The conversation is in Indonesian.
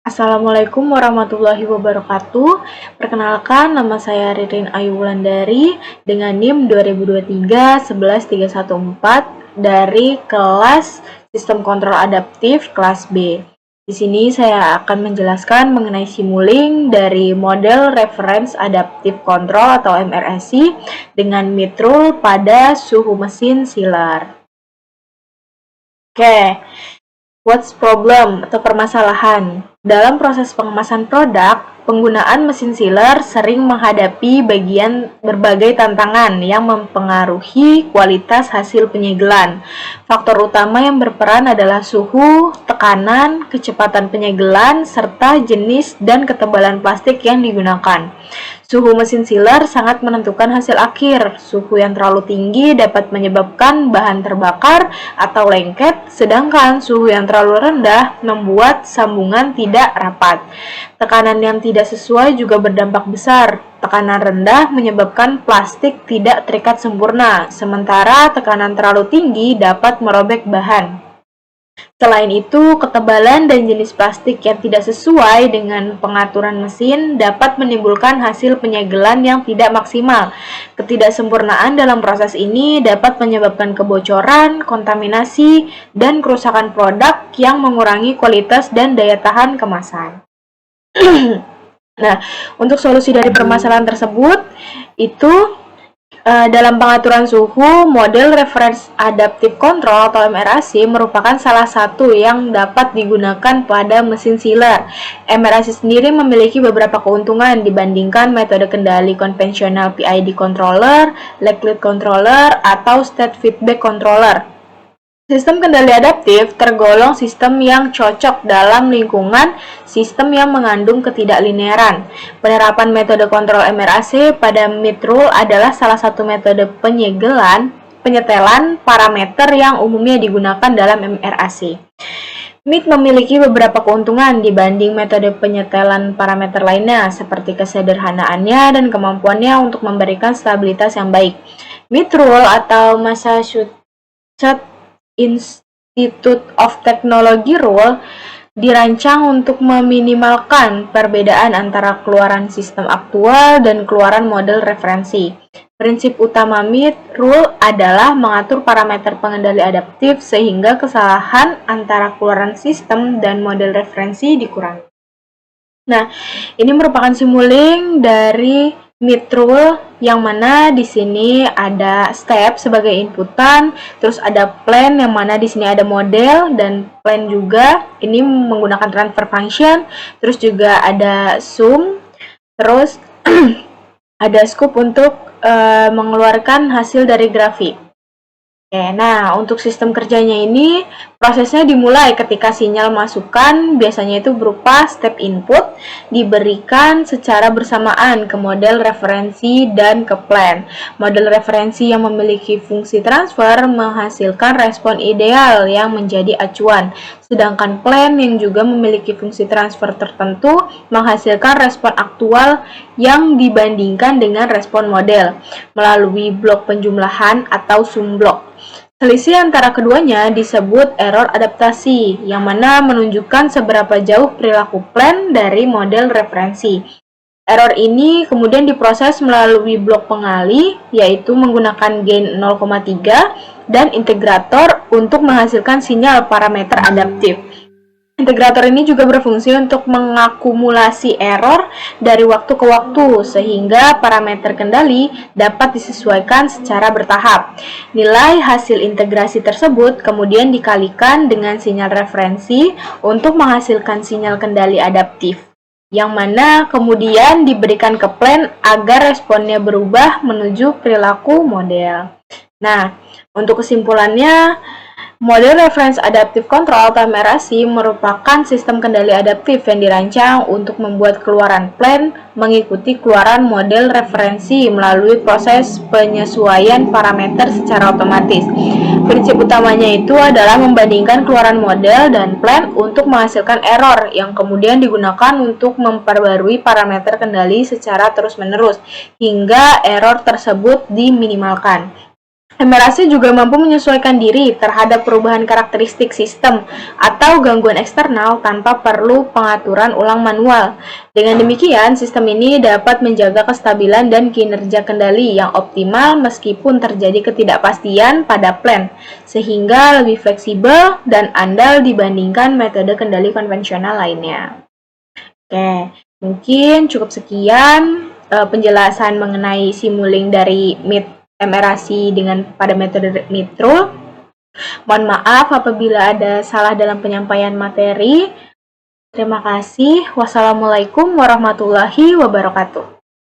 Assalamualaikum warahmatullahi wabarakatuh. Perkenalkan, nama saya Ririn Ayu Wulandari dengan NIM 2023-11314 dari kelas Sistem Kontrol Adaptif kelas B. Di sini saya akan menjelaskan mengenai simuling dari model Reference Adaptive Control atau MRSC dengan mid rule pada suhu mesin sealer. Oke. What's problem atau permasalahan? Dalam proses pengemasan produk, penggunaan mesin sealer sering menghadapi berbagai tantangan yang mempengaruhi kualitas hasil penyegelan. Faktor utama yang berperan adalah suhu, tekanan, kecepatan penyegelan, serta jenis dan ketebalan plastik yang digunakan. Suhu mesin sealer sangat menentukan hasil akhir. Suhu yang terlalu tinggi dapat menyebabkan bahan terbakar atau lengket, sedangkan suhu yang terlalu rendah membuat sambungan tidak rapat. Tekanan yang tidak sesuai juga berdampak besar. Tekanan rendah menyebabkan plastik tidak terikat sempurna, sementara tekanan terlalu tinggi dapat merobek bahan. Selain itu, ketebalan dan jenis plastik yang tidak sesuai dengan pengaturan mesin dapat menimbulkan hasil penyegelan yang tidak maksimal. Ketidaksempurnaan dalam proses ini dapat menyebabkan kebocoran, kontaminasi, dan kerusakan produk yang mengurangi kualitas dan daya tahan kemasan. Nah, untuk solusi dari permasalahan tersebut, itu dalam pengaturan suhu, model Reference Adaptive Control atau MRAC merupakan salah satu yang dapat digunakan pada mesin sealer. MRAC sendiri memiliki beberapa keuntungan dibandingkan metode kendali konvensional PID controller, Liquid controller, atau State Feedback controller. Sistem kendali adaptif tergolong sistem yang cocok dalam lingkungan sistem yang mengandung ketidaklinearan. Penerapan metode kontrol MRAC pada mid rule adalah salah satu metode penyetelan parameter yang umumnya digunakan dalam MRAC. MID memiliki beberapa keuntungan dibanding metode penyetelan parameter lainnya, seperti kesederhanaannya dan kemampuannya untuk memberikan stabilitas yang baik. Mid rule atau Massachusetts Institute of Technology Rule dirancang untuk meminimalkan perbedaan antara keluaran sistem aktual dan keluaran model referensi. Prinsip utama mid rule adalah mengatur parameter pengendali adaptif sehingga kesalahan antara keluaran sistem dan model referensi dikurangi. Nah, ini merupakan simuling dari mid rule yang mana di sini ada step sebagai inputan, terus ada plan yang mana di sini ada model dan plan juga. Ini menggunakan transfer function, terus juga ada sum, terus ada scope untuk mengeluarkan hasil dari grafik. Oke, nah untuk sistem kerjanya ini prosesnya dimulai ketika sinyal masukan biasanya itu berupa step input diberikan secara bersamaan ke model referensi dan ke plan. Model referensi yang memiliki fungsi transfer menghasilkan respon ideal yang menjadi acuan, sedangkan plan yang juga memiliki fungsi transfer tertentu menghasilkan respon aktual yang dibandingkan dengan respon model melalui blok penjumlahan atau sum blok. Selisih antara keduanya disebut error adaptasi, yang mana menunjukkan seberapa jauh perilaku plan dari model referensi. Error ini kemudian diproses melalui blok pengali, yaitu menggunakan gain 0,3 dan integrator untuk menghasilkan sinyal parameter adaptif. Integrator ini juga berfungsi untuk mengakumulasi error dari waktu ke waktu, sehingga parameter kendali dapat disesuaikan secara bertahap. Nilai hasil integrasi tersebut kemudian dikalikan dengan sinyal referensi untuk menghasilkan sinyal kendali adaptif, yang mana kemudian diberikan ke plan agar responnya berubah menuju perilaku model. Nah, untuk kesimpulannya, model Reference Adaptive Control atau MRAC merupakan sistem kendali adaptif yang dirancang untuk membuat keluaran plan mengikuti keluaran model referensi melalui proses penyesuaian parameter secara otomatis. Prinsip utamanya itu adalah membandingkan keluaran model dan plan untuk menghasilkan error yang kemudian digunakan untuk memperbarui parameter kendali secara terus-menerus hingga error tersebut diminimalkan. Emerasi juga mampu menyesuaikan diri terhadap perubahan karakteristik sistem atau gangguan eksternal tanpa perlu pengaturan ulang manual. Dengan demikian, sistem ini dapat menjaga kestabilan dan kinerja kendali yang optimal meskipun terjadi ketidakpastian pada plan, sehingga lebih fleksibel dan andal dibandingkan metode kendali konvensional lainnya. Oke, mungkin cukup sekian penjelasan mengenai Simulink dari emerasi dengan pada metode Mithril. Mohon maaf apabila ada salah dalam penyampaian materi. Terima kasih. Wassalamualaikum warahmatullahi wabarakatuh.